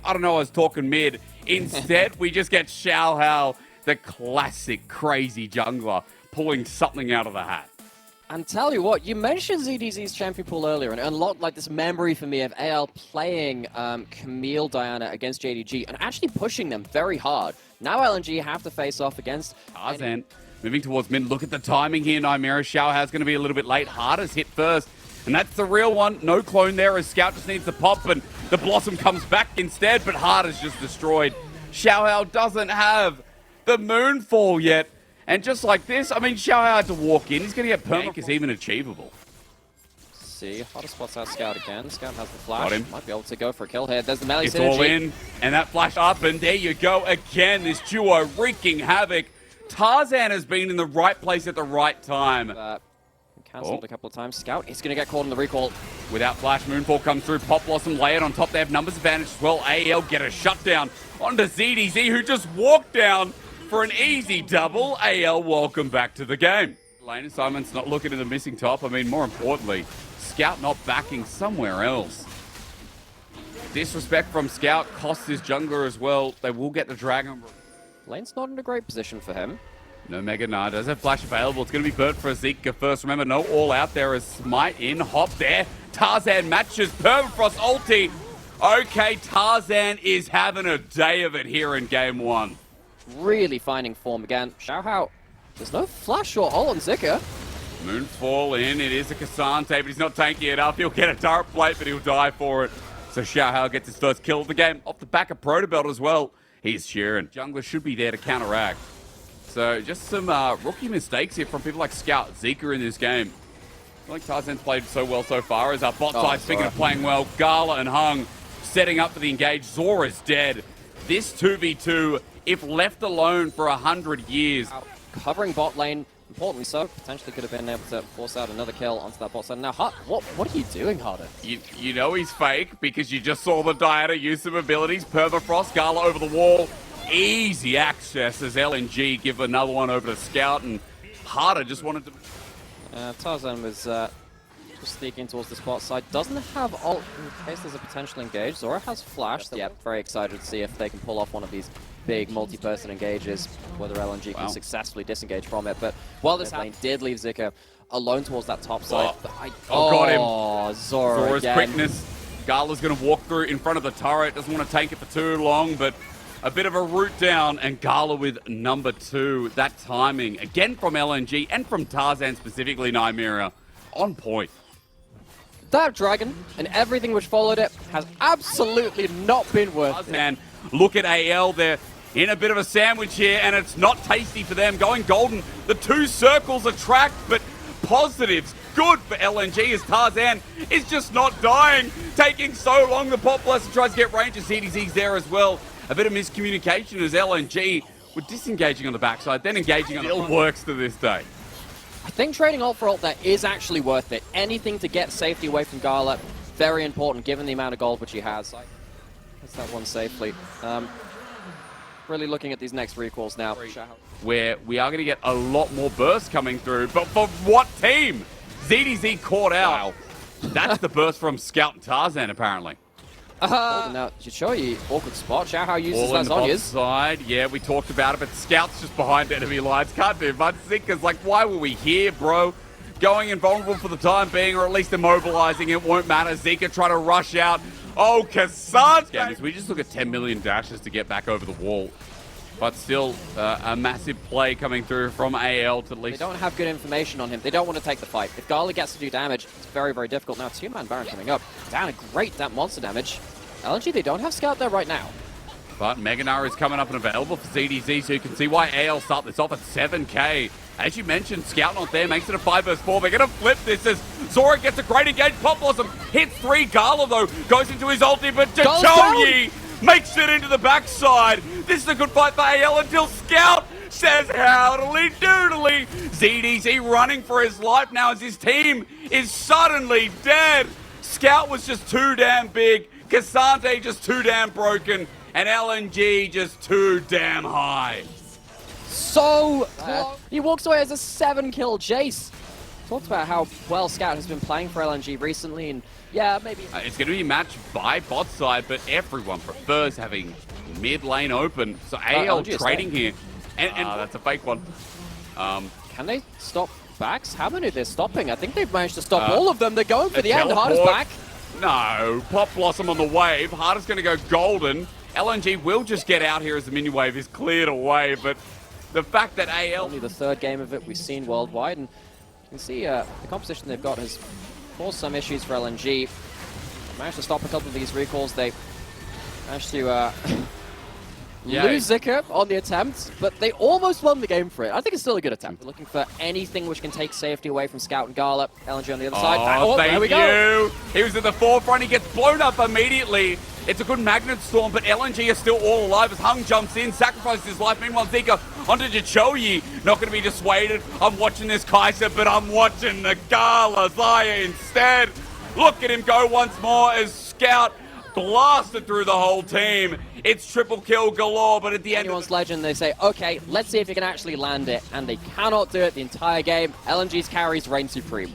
I don't know, I was talking mid. Instead, we just get Xiaohao, the classic crazy jungler, pulling something out of the hat. And tell you what, you mentioned ZDZ's champion pool earlier, and it unlocked like this memory for me of AL playing Camille Diana against JDG and actually pushing them very hard. Now LNG have to face off against Tarzan moving towards mid. Look at the timing here, Nymera. Xiaohao's going to be a little bit late. Harder's hit first, and that's the real one. No clone there as Scout just needs the pop, and the Blossom comes back instead, but Harder's just destroyed. Xiaohao doesn't have the Moonfall yet. And just like this, I mean, Xiaohao had to walk in. He's going to get permanent is even achievable. See, Harder spots out Scout again. Scout has the flash. Got him. Might be able to go for a kill here. There's the melee It's synergy. all in, and that flash up, and there you go again. This duo wreaking havoc. Tarzan has been in the right place at the right time. Cancelled a couple of times. Scout is going to get caught in the recall. Without flash, Moonfall comes through. Pop Blossom lay it on top. They have numbers advantage as well. AL get a shutdown onto ZDZ, who just walked down for an easy double. AL, welcome back to the game. Lane Simon's not looking at the missing top. I mean, more importantly, Scout not backing somewhere else. Disrespect from Scout costs his jungler as well. They will get the Dragon. Lane's not in a great position for him. No Mega Gnar does have flash available. It's going to be burnt for Zika first. Remember, no all out there as Smite in. Hop there. Tarzan matches Permafrost ulti. Okay, Tarzan is having a day of it here in game one. Really finding form again. Xiaohao, there's no flash or ult on Zika. Moonfall in. It is a Cassante, but he's not tanking it up. He'll get a turret plate, but he'll die for it. So Xiaohao gets his first kill of the game off the back of Protobelt as well. He's cheering. Jungler should be there to counteract. So just some rookie mistakes here from people like Scout, Zika in this game. I feel like Tarzan's played so well so far as our bot side, speaking of playing well, Gala and Hung setting up for the engage. Zora's dead. This 2v2, if left alone for 100 years. Covering bot lane, importantly so, potentially could have been able to force out another kill onto that bot side. Now, what are you doing, Harder? You know he's fake because you just saw the Diana use some abilities. Permafrost, Gala over the wall. Easy access as LNG give another one over to Scout, and Harder just wanted to... Tarzan was just sneaking towards the spot side. Doesn't have ult in case there's a potential engage. Zora has flash. Yep, very excited to see if they can pull off one of these big multi-person engages, whether LNG can successfully disengage from it. But while this lane did leave Zika alone towards that top side. Got him. Zora's again. Quickness. Gala's going to walk through in front of the turret. Doesn't want to take it for too long, but a bit of a route down, and Gala with number 2. That timing, again from LNG and from Tarzan specifically, Nymera, on point. That dragon and everything which followed it has absolutely not been worth it. And look at AL, they're in a bit of a sandwich here, and it's not tasty for them. Going golden, the 2 circles are tracked, but positives good for LNG as Tarzan is just not dying. Taking so long, the Pop Blessing tries to get range, and CDZ's there as well. A bit of miscommunication as LNG were disengaging on the backside, then engaging on the front. Still works to this day. I think trading ult for ult there is actually worth it. Anything to get safety away from Gala, very important given the amount of gold which he has. That's that one safely. Really looking at these next recalls now. Where we are going to get a lot more bursts coming through, but for what team? ZDZ caught out. Wow. That's the burst from Scout and Tarzan, apparently. Now, Chichoyi, awkward spot. Xiaohao uses that Zhonya's side. Yeah, we talked about it, but Scout's just behind enemy lines. Can't do much. Zika's like, why were we here, bro? Going invulnerable for the time being, or at least immobilizing. It won't matter. Zika trying to rush out. Oh, Cassante! We just look at 10 million dashes to get back over the wall. But still, a massive play coming through from AL to at least... They don't have good information on him. They don't want to take the fight. If Gala gets to do damage, it's very, very difficult. Now, 2-man Baron coming up. Down a great that monster damage. LNG, they don't have Scout there right now. But Mega Gnar is coming up and available for ZDZ, so you can see why AL start this off at 7k. As you mentioned, Scout not there, makes it a 5 vs 4. They're going to flip this as Zora gets a great engage. Pop Blossom hits 3. Gala, though, goes into his ulti, but Chichoyi makes it into the backside. This is a good fight for AL until Scout says howdily doodly. ZDZ running for his life now as his team is suddenly dead. Scout was just too damn big. Cassante just too damn broken. And LNG just too damn high. So close. He walks away as a 7-kill Jace. talked about how well Scout has been playing for LNG recently, and yeah, maybe... It's going to be matched by bot side, but everyone prefers having mid lane open. So AL trading here. And that's a fake one. Can they stop backs? How many are they stopping? I think they've managed to stop all of them. They're going for the end. Harder's back. No, Pop Blossom on the wave. Harder's going to go golden. LNG will just get out here as the minion wave is cleared away, but the fact that AL... Only the third game of it we've seen worldwide, and you can see the composition they've got has caused some issues for LNG. They managed to stop a couple of these recalls. They managed to lose Zika on the attempt, but they almost won the game for it. I think it's still a good attempt. They're looking for anything which can take safety away from Scout and Gala. LNG on the other side. Oh, there we go. He was at the forefront. He gets blown up immediately. It's a good magnet storm, but LNG is still all alive as Hung jumps in, sacrifices his life. Meanwhile, Zika onto Jachoyi. Not going to be dissuaded. I'm watching this Kaiser, but I'm watching the Gala Zaya instead. Look at him go once more as Scout blasted through the whole team. It's triple kill galore, but at the end Anyone's legend, they say, okay, let's see if you can actually land it, and they cannot do it the entire game. LNG's carries reign supreme.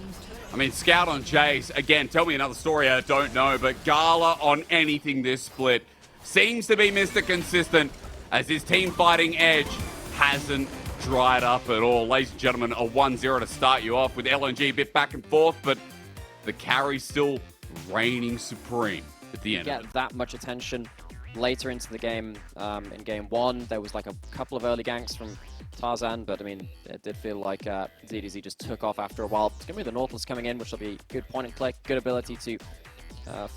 I mean, Scout on Jace, again, tell me another story I don't know, but Gala on anything this split seems to be Mr. Consistent as his team fighting edge hasn't dried up at all. Ladies and gentlemen, a 1-0 to start you off with LNG a bit back and forth, but the carry still reigning supreme at the end. Get that much attention later into the game. In game one, there was like a couple of early ganks from Tarzan, but I mean, it did feel like ZDZ just took off after a while. It's going to be the Nautilus coming in, which will be good point and click, good ability to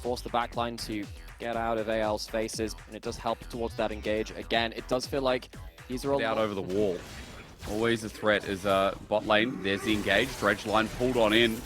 force the backline to get out of AL's faces, and it does help towards that engage. Again, it does feel like these are all out over the wall. Always a threat is bot lane. There's the engage. Dredge line pulled on in.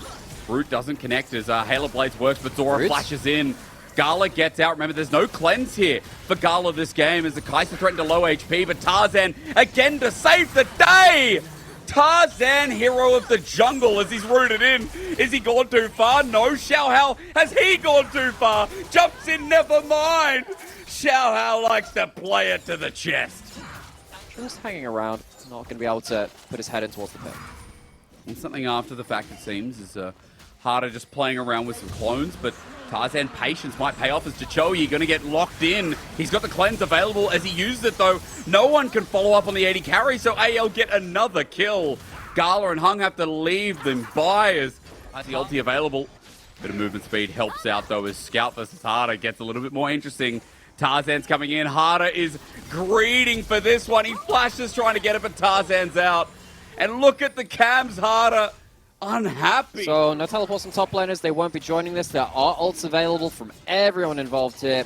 Root doesn't connect as Halo Blades works, but Zora flashes in. Gala gets out. Remember, there's no cleanse here for Gala this game as the Kaiser threatened to low HP, but Tarzan again to save the day! Tarzan, hero of the jungle as he's rooted in. Is he gone too far? No. Xiaohao, has he gone too far? Jumps in, never mind. Xiaohao likes to play it to the chest. Just hanging around, not going to be able to put his head in towards the pit. And something after the fact, it seems, is Harder just playing around with some clones, but Tarzan patience might pay off as Jachoyi going to get locked in. He's got the cleanse available as he used it, though. No one can follow up on the 80 carry, so AL get another kill. Gala and Hung have to leave them by as the ulti available. Bit of movement speed helps out, though, as Scout versus Harder gets a little bit more interesting. Tarzan's coming in. Harder is greeting for this one. He flashes trying to get it, but Tarzan's out. And look at the cams, Harder. Unhappy. So no teleports on top laners. They won't be joining this. There are ults available from everyone involved here.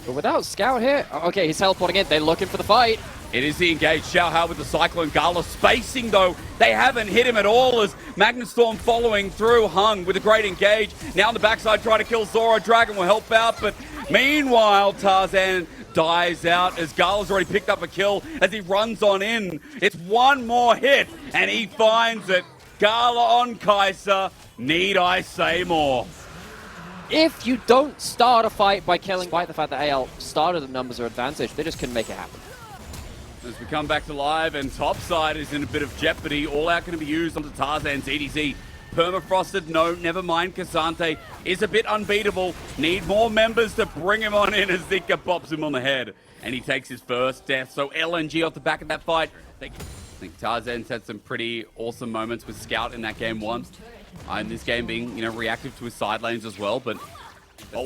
But without Scout here, okay, he's teleporting in. They're looking for the fight. It is the engage. Xiaohao with the Cyclone. Gala spacing, though. They haven't hit him at all as Magnet Storm following through. Hung with a great engage. Now on the backside trying to kill Zora. Dragon will help out, but meanwhile, Tarzan dies out as Gala's already picked up a kill as he runs on in. It's one more hit, and he finds it. Gala on Kaiser. Need I say more? If you don't start a fight by killing, despite the fact that AL started the numbers are advantage, they just couldn't make it happen. As we come back to live, and topside is in a bit of jeopardy. All out going to be used onto Tarzan's EDZ. Permafrosted, no, never mind. Casante is a bit unbeatable. Need more members to bring him on in as Zika pops him on the head. And he takes his first death. So LNG off the back of that fight. I think Tarzan's had some pretty awesome moments with Scout in that game once. And this game being, reactive to his side lanes as well. But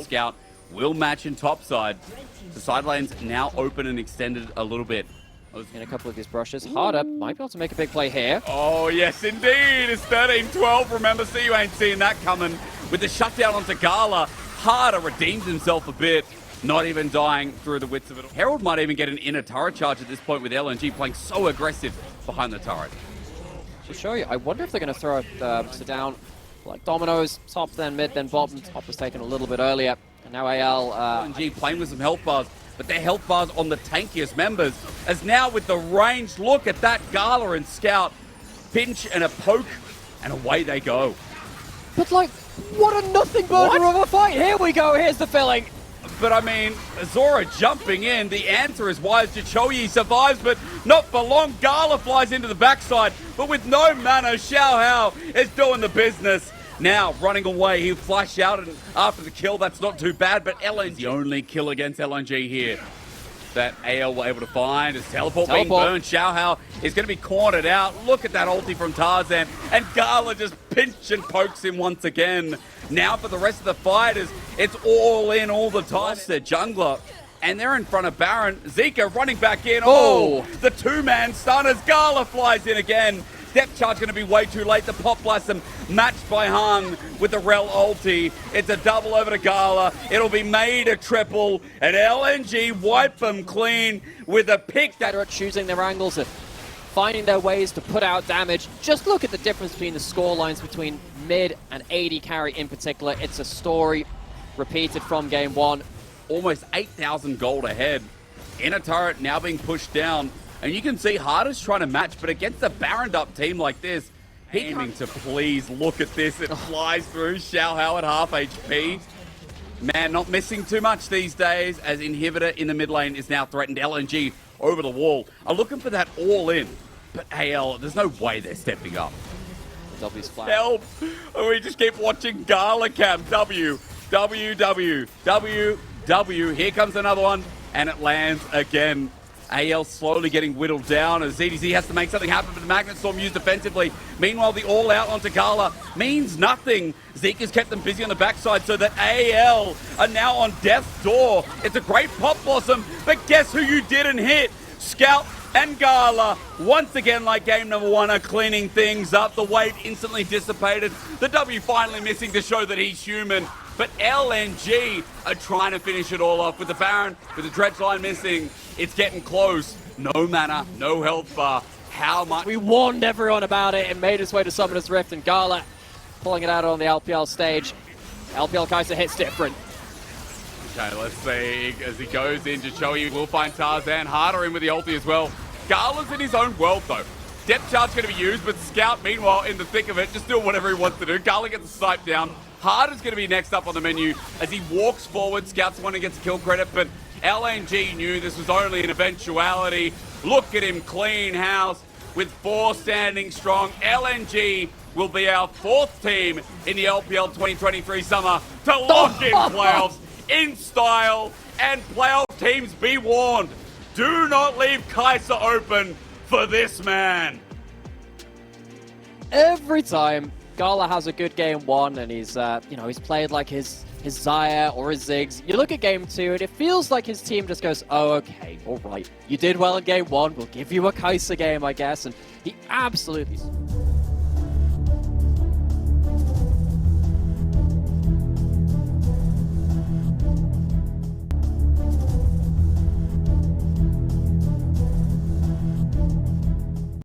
Scout will match in topside. The side lanes now open and extended a little bit. In a couple of these brushes, Harder might be able to make a big play here. Oh, yes, indeed. It's 13-12. Remember, see, you ain't seeing that coming. With the shutdown onto Gala, Harder redeems himself a bit. Not even dying through the wits of it all. Herald might even get an inner turret charge at this point with LNG playing so aggressive behind the turret. To show you, I wonder if they're going to throw it down like dominoes, top, then mid, then bottom. Top was taken a little bit earlier. And now AL... LNG playing with some health bars, but their health bars on the tankiest members. As now with the range, look at that Gala and Scout. Pinch and a poke, and away they go. But like, what a nothing burger of a fight. Here we go, here's the filling. But I mean, Zora jumping in. The answer is why Jachoyi survives, but not for long. Gala flies into the backside, but with no mana, Xiao Hao is doing the business. Now, running away, he'll flash out, and after the kill, that's not too bad, but LNG, the only kill against LNG here that AL were able to find is teleport being burned. Xiao Hao is going to be cornered out. Look at that ulti from Tarzan, and Gala just pinch and pokes him once again. Now for the rest of the fighters, it's all in all the time. Their jungler, and they're in front of Baron. Zika running back in. Oh, the two-man stunners. Gala flies in again. Depth charge going to be way too late. The Pop Blossom matched by Hung with the Rel ulti. It's a double over to Gala. It'll be made a triple, and LNG wipe them clean with a pick that are choosing their angles and finding their ways to put out damage. Just look at the difference between the score lines between mid and AD carry in particular. It's a story repeated from game one. Almost 8,000 gold ahead. Inner turret now being pushed down. And you can see Harder's trying to match, but against a Baroned up team like this, aiming to please look at this. It flies through. Xiao Hao at half HP. Man, not missing too much these days, as Inhibitor in the mid lane is now threatened. LNG over the wall are looking for that all-in. But AL, there's no way they're stepping up. W's flat. Help! We just keep watching Gala Cam. W. Here comes another one, and it lands again. AL slowly getting whittled down as ZDZ has to make something happen, but the Magnet Storm used defensively. Meanwhile, the all-out onto Gala means nothing. Zeke has kept them busy on the backside so that AL are now on death's door. It's a great Pop Blossom, but guess who you didn't hit? Scout and Gala, once again, like game number one, are cleaning things up. The weight instantly dissipated. The W finally missing to show that he's human. But LNG are trying to finish it all off with the Baron, with the dredge line missing. It's getting close. No mana, no health bar. How much? We warned everyone about it and made its way to Summoner's Rift, and Gala pulling it out on the LPL stage. LPL Kaiser hits different. Okay, let's see. As he goes in, Jachoyi will find Tarzan. Harder in with the ulti as well. Gala's in his own world, though. Depth charge going to be used, but Scout, meanwhile, in the thick of it, just doing whatever he wants to do. Gala gets the snipe down. Harder's going to be next up on the menu as he walks forward. Scout's the one who gets kill credit, but LNG knew this was only an eventuality. Look at him clean house with 4 standing strong. LNG will be our 4th team in the LPL 2023 summer to lock in playoffs in style. And playoff teams, be warned, do not leave Kaiser open for this man. Every time Gala has a good game one, and he's he's played like his Zaya or his Ziggs. You look at game 2, and it feels like his team just goes, oh, okay, all right. You did well in game 1. We'll give you a Kaiser game, I guess. And he absolutely